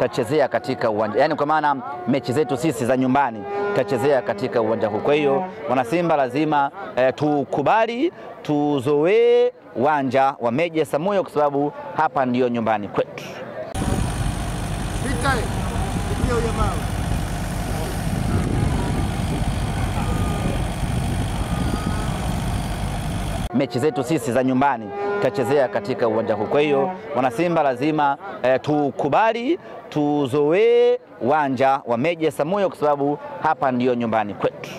tachezea katika uwanja, yani kwa maana mechi zetu sisi za nyumbani tachezea katika uwanja huu. Kwa hiyo wana Simba lazima tukubali tuzoee uwanja wa Meja Samuyo kwa sababu hapa ndiyo nyumbani kwetu. Mechi zetu sisi za nyumbani tachezea katika uwanja huu. Kwa hiyo wana Simba lazima tukubali tuzoee uwanja wa Meja Samuyo kwa sababu hapa ndiyo nyumbani kwetu.